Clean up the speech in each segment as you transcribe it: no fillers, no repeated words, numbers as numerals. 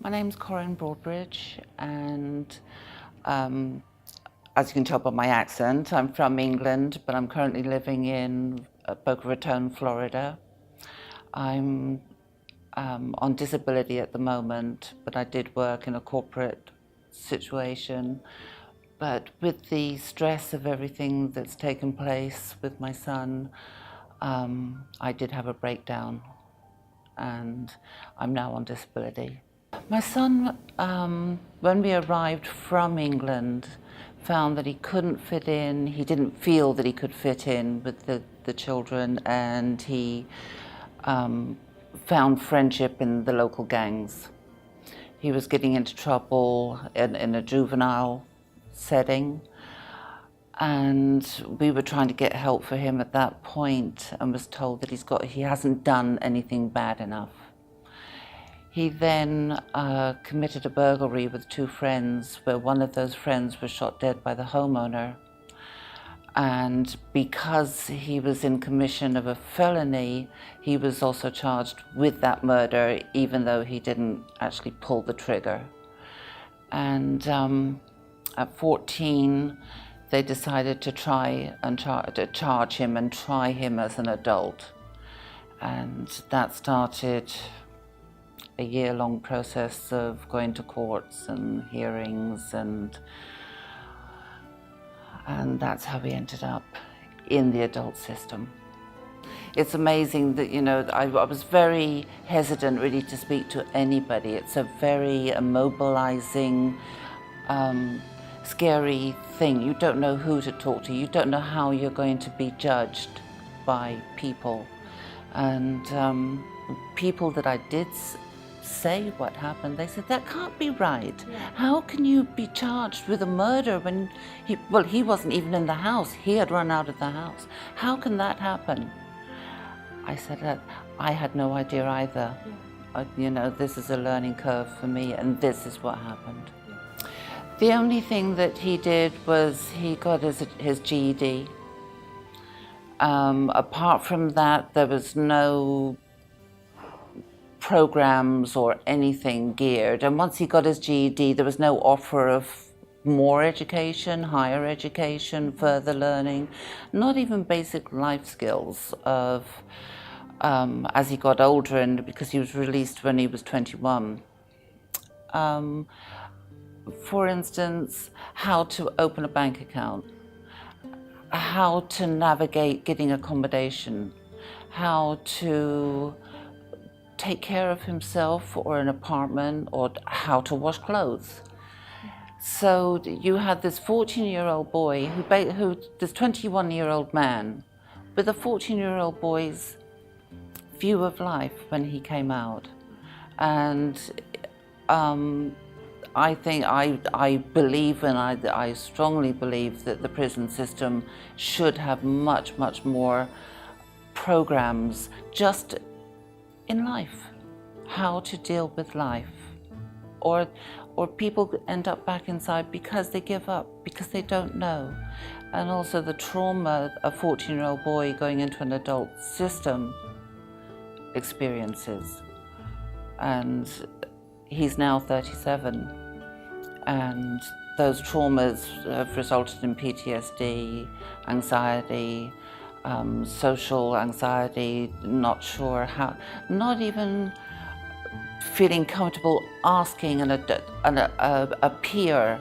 My name's Corrinne Broadbridge, and as you can tell by my accent, I'm from England, but I'm currently living in Boca Raton, Florida. I'm on disability at the moment, but I did work in a corporate situation. But with the stress of everything that's taken place with my son, I did have a breakdown, and I'm now on disability. My son, when we arrived from England, found that he couldn't fit in. He didn't feel that he could fit in with the children, and he found friendship in the local gangs. He was getting into trouble in a juvenile setting, and we were trying to get help for him at that point, and was told that he hasn't done anything bad enough. He then committed a burglary with two friends, where one of those friends was shot dead by the homeowner. And because he was in commission of a felony, he was also charged with that murder, even though he didn't actually pull the trigger. And at 14, they decided to try and charge him and try him as an adult. And that started a year-long process of going to courts and hearings, and that's how we ended up in the adult system. It's amazing that, I was very hesitant really to speak to anybody. It's a very immobilizing, scary thing. You don't know who to talk to. You don't know how you're going to be judged by people. And people that I did say what happened, they said, that can't be right. Yeah. How can you be charged with a murder when he wasn't even in the house. He had run out of the house. How can that happen? I said that I had no idea either. Yeah. This is a learning curve for me, and this is what happened. Yeah. The only thing that he did was he got his GED. Apart from that, there was no programs or anything geared. And once he got his GED, there was no offer of more education, higher education, further learning, not even basic life skills of, as he got older, and because he was released when he was 21. For instance, how to open a bank account, how to navigate getting accommodation, how to take care of himself or an apartment, or how to wash clothes. So you had this 14-year-old boy this 21-year-old man with a 14-year-old boy's view of life when he came out. And I think I believe, and I strongly believe, that the prison system should have much, much more programs just in life, how to deal with life, or people end up back inside because they give up, because they don't know. And also the trauma a 14-year-old boy going into an adult system experiences. And he's now 37, and those traumas have resulted in PTSD, anxiety, social anxiety, not sure how, not even feeling comfortable asking a peer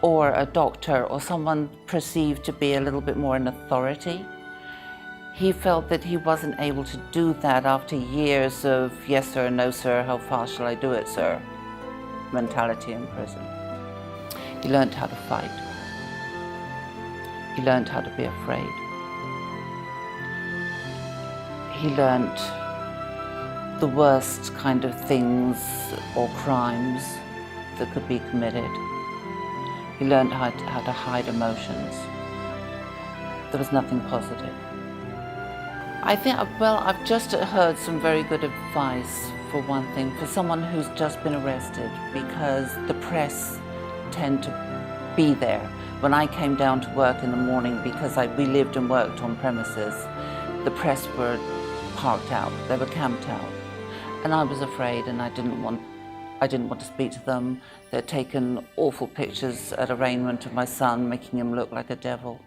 or a doctor or someone perceived to be a little bit more in authority. He felt that he wasn't able to do that after years of yes sir, no sir, how fast shall I do it, sir mentality in prison. He learned how to fight. He learned how to be afraid. He learnt the worst kind of things or crimes that could be committed. He learned how to hide emotions. There was nothing positive. I think, I've just heard some very good advice, for one thing, for someone who's just been arrested, because the press tend to be there. When I came down to work in the morning, because we lived and worked on premises, the press were parked out, they were camped out. And I was afraid, and I didn't want I didn't want to speak to them. They'd taken awful pictures at arraignment of my son, making him look like a devil.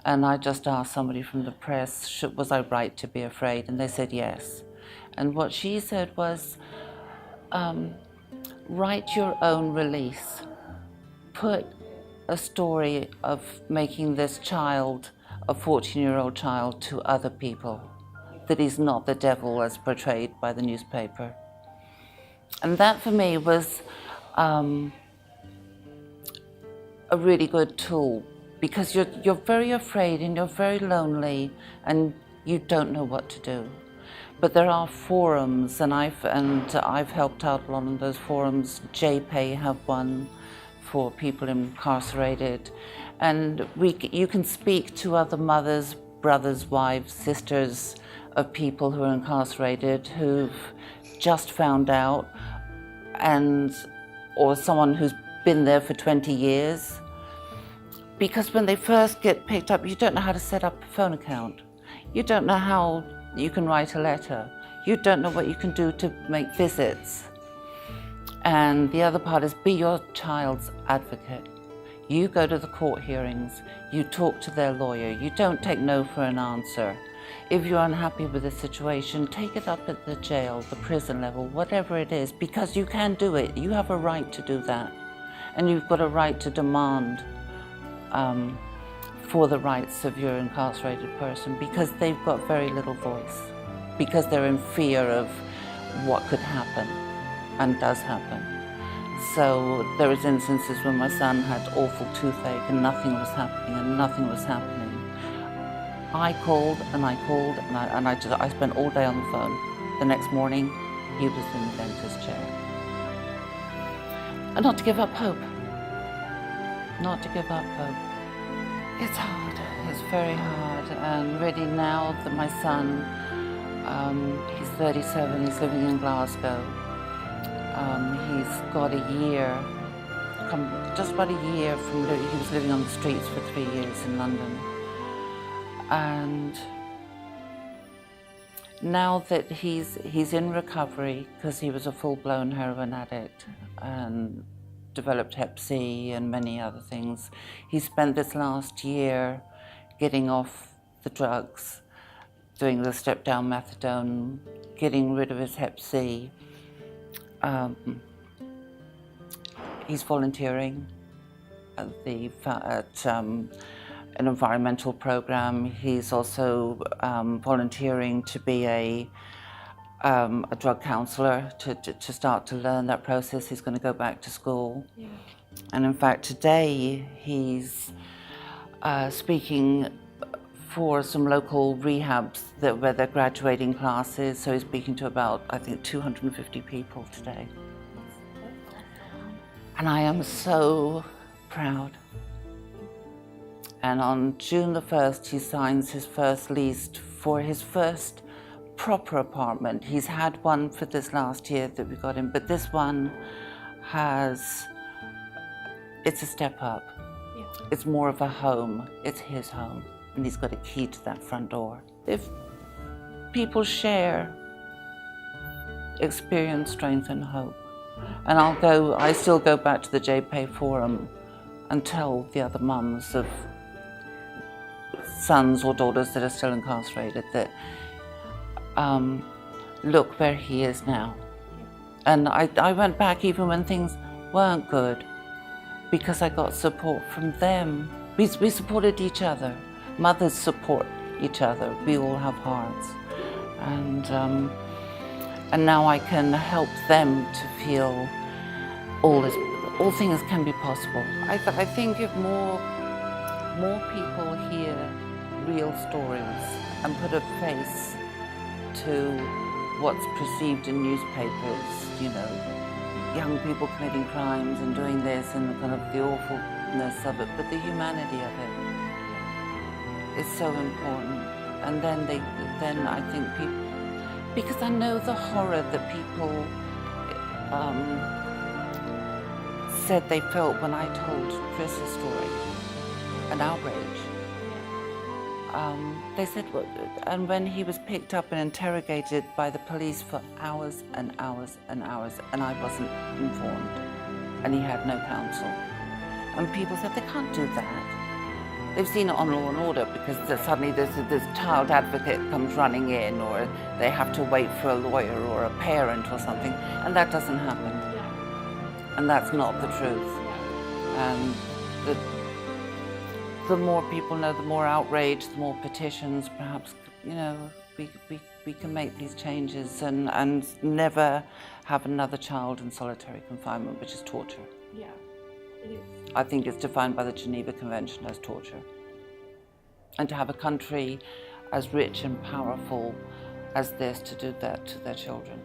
And I just asked somebody from the press, was I right to be afraid? And they said yes. And what she said was, write your own release. Put a story of making this child, a 14-year-old child, to other people, that he's not the devil as portrayed by the newspaper. And that for me was a really good tool, because you're very afraid and you're very lonely and you don't know what to do. But there are forums, and I've helped out a lot on those forums. JPay have one for people incarcerated, and you can speak to other mothers, brothers, wives, sisters of people who are incarcerated who've just found out, or someone who's been there for 20 years. Because when they first get picked up, you don't know how to set up a phone account. You don't know how you can write a letter. You don't know what you can do to make visits. And the other part is be your child's advocate. You go to the court hearings, you talk to their lawyer, you don't take no for an answer. If you're unhappy with the situation, take it up at the jail, the prison level, whatever it is, because you can do it. You have a right to do that. And you've got a right to demand for the rights of your incarcerated person, because they've got very little voice, because they're in fear of what could happen and does happen. So there is instances when my son had awful toothache and nothing was happening and nothing was happening. I called and I called and I spent all day on the phone. The next morning, he was in the dentist chair. And not to give up hope. Not to give up hope. It's hard, it's very hard. And really now that my son, he's 37, he's living in Glasgow. He's got a year, just about a year from, he was living on the streets for 3 years in London. And now that he's in recovery, because he was a full-blown heroin addict and developed Hep C and many other things, he spent this last year getting off the drugs, doing the step-down methadone, getting rid of his Hep C. He's volunteering at an environmental program. He's also volunteering to be a drug counselor to start to learn that process. He's going to go back to school. Yeah. And in fact, today he's speaking for some local rehabs where they're graduating classes. So he's speaking to about, I think, 250 people today. And I am so proud. And on June the 1st, he signs his first lease for his first proper apartment. He's had one for this last year that we got him, but this one it's a step up. Yeah. It's more of a home. It's his home, and he's got a key to that front door. If people share experience, strength, and hope, and I still go back to the JPay forum and tell the other mums of sons or daughters that are still incarcerated that look where he is now. And I went back even when things weren't good, because I got support from them. We supported each other. Mothers support each other. We all have hearts. And now I can help them to feel all things can be possible. I think if more people hear real stories and put a face to what's perceived in newspapers, you know, young people committing crimes and doing this and the kind of the awfulness of it, but the humanity of it is so important. And then I think people, because I know the horror that people said they felt when I told Chris's story, an outrage. They said, and when he was picked up and interrogated by the police for hours and hours and hours, and I wasn't informed, and he had no counsel. And people said they can't do that. They've seen it on Law and Order because suddenly this child advocate comes running in, or they have to wait for a lawyer or a parent or something, and that doesn't happen. And that's not the truth. And the more people know, the more outrage, the more petitions, perhaps, you know, we can make these changes and never have another child in solitary confinement, which is torture. Yeah, it is. I think it's defined by the Geneva Convention as torture. And to have a country as rich and powerful as this to do that to their children.